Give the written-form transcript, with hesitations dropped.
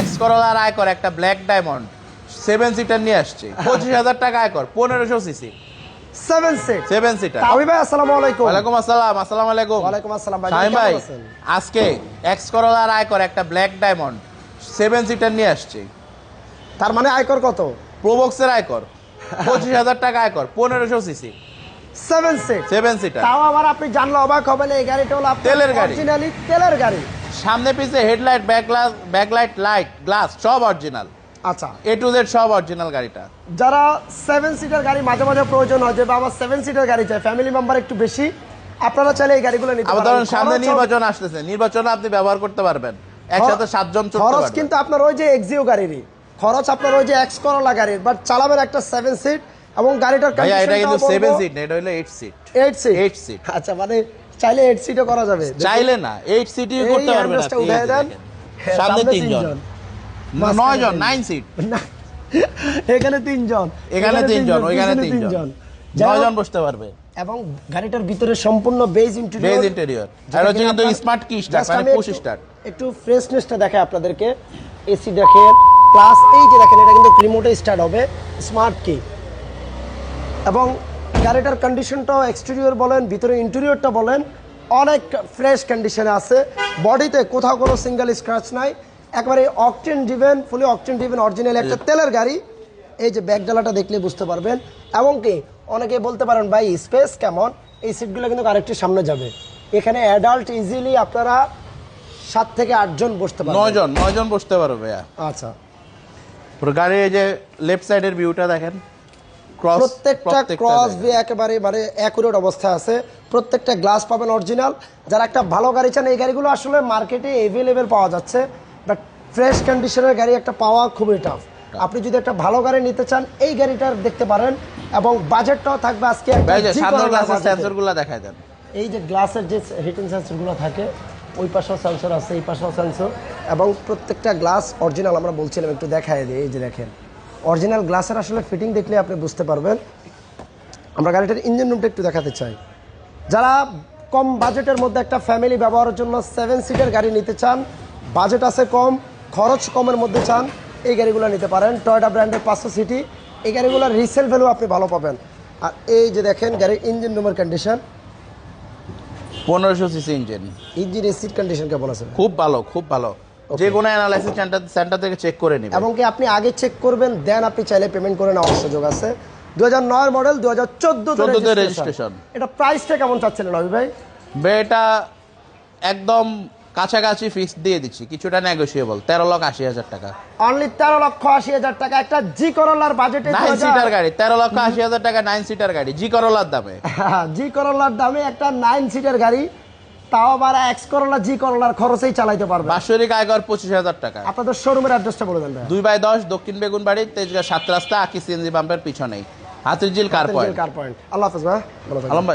X করোলার আয়কর একটা black diamond 7 seater নিয়ে আসছে 25,000 টাকা আয়কর 1500 সিসি 7 সিটার। আমি ভাই আসসালামু আলাইকুম। ওয়ালাইকুম আসসালাম। আসসালামু আলাইকুম। ওয়ালাইকুম আসসালাম ভাই। শাহিন কেমন ভাই আছেন? আজকে এক্স করোলার আয়কর একটা ব্ল্যাক ডায়মন্ড 7 সিটার নিয়ে আসছে। তার মানে আয়কর কত? প্রোবক্সের আয়কর 25,000 টাকা আয়কর 1500 সিসি 7 সিটার। তাও আবার আপনি জানলে অবাক হবেন, এই গাড়িটা হলো আপনার তেলের গাড়ি। অরিজিনালি তেলের গাড়ি। সামনে পিছে হেডলাইট ব্যাকলাইট লাইট গ্লাস সব অরিজিনাল, আচ্ছা, এ টু জেড সব অরিজিনাল গাড়িটা। যারা 7 সিটার গাড়ি মাঝে মাঝে প্রয়োজন হয় যে বাবা 7 সিটার গাড়ি চাই, ফ্যামিলি মেম্বার একটু বেশি, আপনারা চাইলে এই গাড়িগুলো নিতে আবার পারেন। ধরুন সামনে নির্বাচন আসতেছে, নির্বাচনে আপনি ব্যবহার করতে পারবেন, একসাথে 7 জন চড়তে খরচ পারবেন। কিন্তু আপনার ওই যে এক্সিও গাড়িরই খরচ, আপনার ওই যে এক্স করোলা গাড়ির, বাট চালাবেন একটা 7 সিট এবং গাড়িটার ভাইয়া এটা কিন্তু কন্ডিশনটাও 7 বলবো সিট না, এটা হলো 8 সিট। 8 seat 8 seat. আচ্ছা, মানে চাইলে 8 সিটও করা যাবে। চাইলে না 8 সিটই এই করতে পারবেন হ্যান্ডরেস্টটা আপনি। উঠায় দেন, সামনে সামনে 3 জন, মাঝখানে 9 জন, 3 9 সিট। না, এখানে 3 জন, এখানে 3 জন, ওইখানে 3 পিছনে জন, যাই 9 হোক, জন বসতে পারবে। এবং গাড়িটার ভিতরে সম্পূর্ণ বেজ ইন্টেরিয়র, বেজ ইন্টেরিয়র আর হচ্ছে কিন্তু স্মার্ট কি স্টার্ট মানে পুশ স্টার্ট। একটু ফ্রেশনেসটা দেখাই আপনাদেরকে। এসি দেখেন, প্লাস এই যে দেখেন এটা কিন্তু রিমোটে স্টার্ট হবে, স্মার্ট কি। এবং গাড়িটার কন্ডিশনটাও এক্সটেরিয়র বলেন ভিতরে ইন্টেরিয়রটা বলেন অনেক ফ্রেশ কন্ডিশনে আছে। বডিতে কোথাও কোনো সিঙ্গেল স্ক্র্যাচ নাই, একবারে অকটেন ড্রিভেন, ফুলি অকটেন ড্রিভেন অরিজিনাল একটা তেলের গাড়ি। এই যে ব্যাক ডালাটা দেখলে বুঝতে পারবেন। এবং কি অনেকে বলতে পারেন ভাই স্পেস কেমন, এই সিটগুলো কিন্তু আরেকটু সামনে যাবে। এখানে অ্যাডাল্ট ইজিলি আপনারা 7 থেকে 8 জন বসতে পারবেন। 9 জন বসতে পারবে ভাইয়া। আচ্ছা, পুরো গাড়ির এই যে লেফট সাইডের ভিউটা দেখেন, প্রত্যেকটা ক্রস ভি একেবারে মানে অ্যাকুরেট অবস্থায় আছে। প্রত্যেকটা গ্লাস পাবেন অরিজিনাল। যারা একটা ভালো গাড়ি চান, এই গাড়িগুলো আসলে মার্কেটে অ্যাভেলেবেল পাওয়া যাচ্ছে, বাট ফ্রেশ কন্ডিশনের গাড়ি একটা পাওয়া খুবই টাফ। আপনি যদি একটা ভালো গাড়ি নিতে চান এই গাড়িটার দেখতে পারেন, এবং বাজেটটাও থাকবে আজকে একটা ভাই যে জি সামনের করোনার গ্লাসের বাজেটে। সেন্সরগুলো দেখায় দেন। এই যে গ্লাসের যে হিটিং সেন্সরগুলো থাকে, ওই পাশেও সেন্সর আছে, এই পাশেও সেন্সর, এবং প্রত্যেকটা গ্লাস অরিজিনাল। আমরা বলছিলাম একটু দেখায় দিই, এই যে দেখেন অরিজিনাল গ্লাসের আসলে ফিটিং দেখলে আপনি বুঝতে পারবেন। আমরা গাড়িটার ইঞ্জিন রুমটা একটু দেখাতে চাই। যারা কম বাজেটের মধ্যে একটা ফ্যামিলি ব্যবহারের জন্য 7 সিটের গাড়ি নিতে চান, বাজেট আছে কম, খরচ কমের মধ্যে চান, এই গাড়িগুলো নিতে পারেন। টয়োটা ব্র্যান্ডের 500 সিটি, এই গাড়িগুলোর রিসেল ভ্যালু আপনি ভালো পাবেন। আর এই যে দেখেন গাড়ির ইঞ্জিন রুমের কন্ডিশন, 1500 সিসি ইঞ্জিন, ইঞ্জিন এসির কন্ডিশন কেমন আছে? খুব ভালো, খুব ভালো। যে কোনো অ্যানালাইসিস সেন্টার থেকে চেক করে নেবেন, এবং কি আপনি আগে চেক করবেন, দেন আপনি চাইলে পেমেন্ট করে নেওয়ার সুযোগ আছে। 2009 মডেল, 2014 তে রেজিস্ট্রেশন। এটা প্রাইসটা কেমন চাচ্ছিলেন অভি ভাই? এটা একদম কাছাকাছি ফিক্স দিয়ে দিচ্ছি, কিছুটা নেগোশিয়েবল, 13,80,000 টাকা। অনলি 13,80,000 টাকা একটা জি করোলার বাজেটে 9 সিটার গাড়ি, 13,80,000 টাকা 9 সিটার গাড়ি, জি করোলার দামে। জি করোলার দামে একটা 9 সিটার গাড়ি, তাও আবার এক্স করোলা জি করোলার খরচেই চালাইতে পারবে। বাৎসরিক আয়কর 25,000 টাকা।2/10 দক্ষিণ বেগুনবাড়ি, তেজগাঁ 7 রাস্তা, আকি সিএনজি পাম্পের পিছনেই, হাতিরঝিল কার পয়েন্ট। আল্লাহ হাফেজ ভাই, ভালো থাকবেন। আলম ভাই।